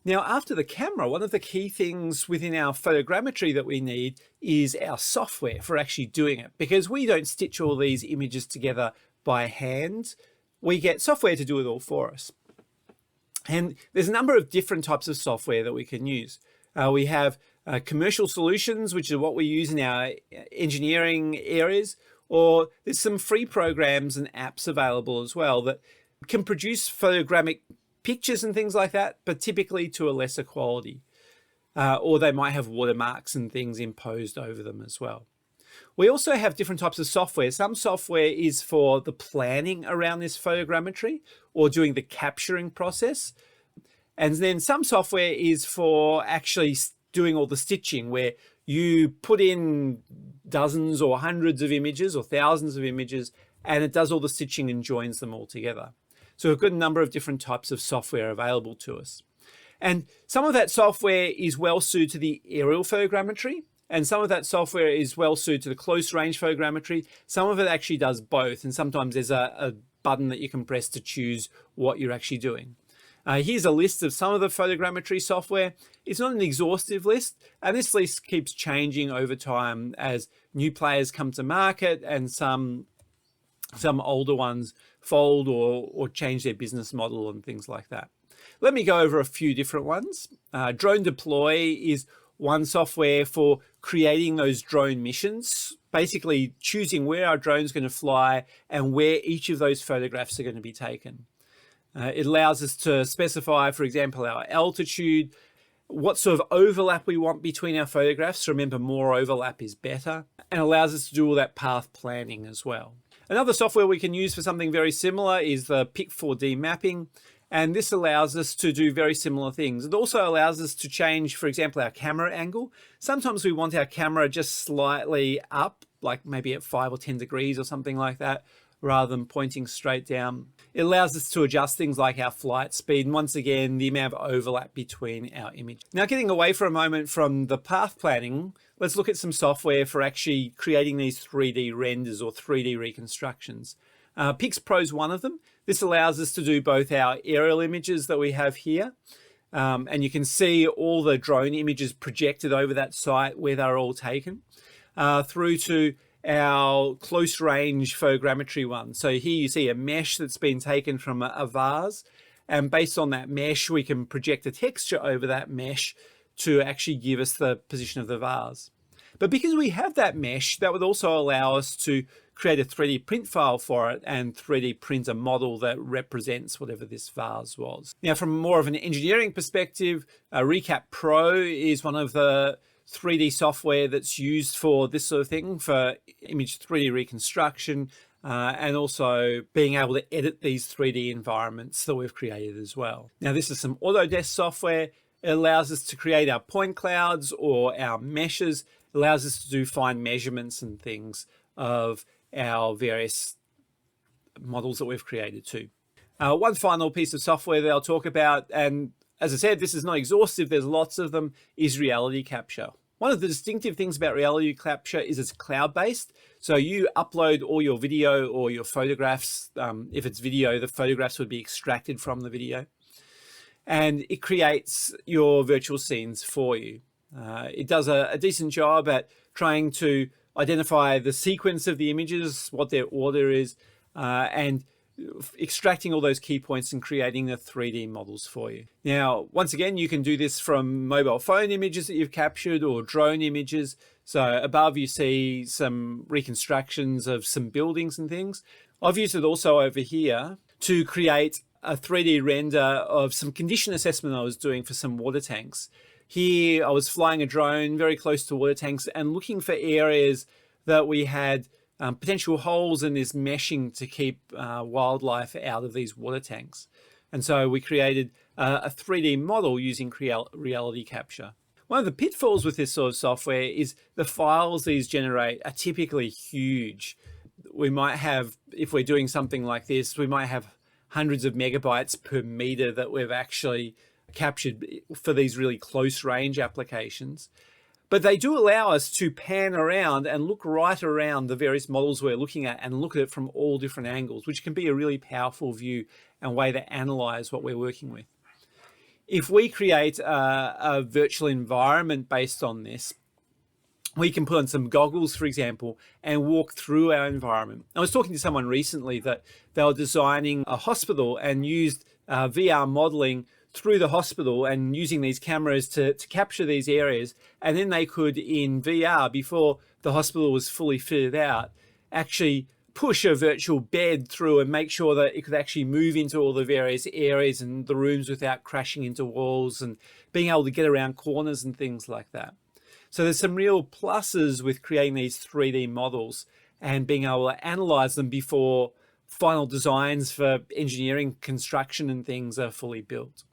Now, after the camera, one of the key things within our photogrammetry that we need is our software for actually doing it, because we don't stitch all these images together by hand. We get software to do it all for us. And there's a number of different types of software that we can use. We have commercial solutions, which are what we use in our engineering areas, or there's some free programs and apps available as well that can produce photogrammic pictures and things like that, but typically to a lesser quality. Or they might have watermarks and things imposed over them as well. We also have different types of software. Some software is for the planning around this photogrammetry or doing the capturing process. And then some software is for actually doing all the stitching, where you put in dozens or hundreds of images or thousands of images, and it does all the stitching and joins them all together. So we've got a number of different types of software available to us. And some of that software is well suited to the aerial photogrammetry, and some of that software is well suited to the close range photogrammetry. Some of it actually does both, and sometimes there's a button that you can press to choose what you're actually doing. Here's a list of some of the photogrammetry software. It's not an exhaustive list, and this list keeps changing over time as new players come to market and some older ones fold or change their business model and things like that. Let me go over a few different ones. Drone Deploy is one software for creating those drone missions, basically choosing where our drone is going to fly and where each of those photographs are going to be taken. It allows us to specify, for example, our altitude, what sort of overlap we want between our photographs. Remember, more overlap is better, and allows us to do all that path planning as well. Another software we can use for something very similar is the Pic 4D mapping, and this allows us to do very similar things. It also allows us to change, for example, our camera angle. Sometimes we want our camera just slightly up, like maybe at 5 or 10 degrees or something like that, rather than pointing straight down. It allows us to adjust things like our flight speed, and once again, the amount of overlap between our image. Now, getting away for a moment from the path planning, let's look at some software for actually creating these 3D renders or 3D reconstructions. PixPro is one of them. This allows us to do both our aerial images that we have here, and you can see all the drone images projected over that site where they're all taken, through to our close range photogrammetry one. So here you see a mesh that's been taken from a vase, and based on that mesh, we can project a texture over that mesh to actually give us the position of the vase. But because we have that mesh, that would also allow us to create a 3D print file for it and 3D print a model that represents whatever this vase was. Now, from more of an engineering perspective, Recap Pro is one of the 3D software that's used for this sort of thing, for image 3D reconstruction, and also being able to edit these 3D environments that we've created as well. Now, this is some Autodesk software. It allows us to create our point clouds or our meshes. It allows us to do fine measurements and things of our various models that we've created too. One final piece of software that I'll talk about, and as I said, this is not exhaustive, there's lots of them, is reality capture. One of the distinctive things about reality capture is it's cloud-based. So you upload all your video or your photographs. If it's video, the photographs would be extracted from the video. And it creates your virtual scenes for you. It does a decent job at trying to identify the sequence of the images, what their order is, and extracting all those key points and creating the 3D models for you. Now, once again, you can do this from mobile phone images that you've captured or drone images. So above you see some reconstructions of some buildings and things. I've used it also over here to create a 3D render of some condition assessment I was doing for some water tanks. Here, I was flying a drone very close to water tanks and looking for areas that we had potential holes in this meshing to keep wildlife out of these water tanks. And so we created a 3D model using reality capture. One of the pitfalls with this sort of software is the files these generate are typically huge. We might have, if we're doing something like this, we might have hundreds of megabytes per meter that we've actually captured for these really close range applications. But they do allow us to pan around and look right around the various models we're looking at and look at it from all different angles, which can be a really powerful view and way to analyze what we're working with. if we create a virtual environment based on this, we can put on some goggles, for example, and walk through our environment. I was talking to someone recently that they were designing a hospital and used VR modeling through the hospital and using these cameras to capture these areas. And then they could, in VR, before the hospital was fully fitted out, actually push a virtual bed through and make sure that it could actually move into all the various areas and the rooms without crashing into walls and being able to get around corners and things like that. So there's some real pluses with creating these 3D models and being able to analyze them before final designs for engineering, construction and things are fully built.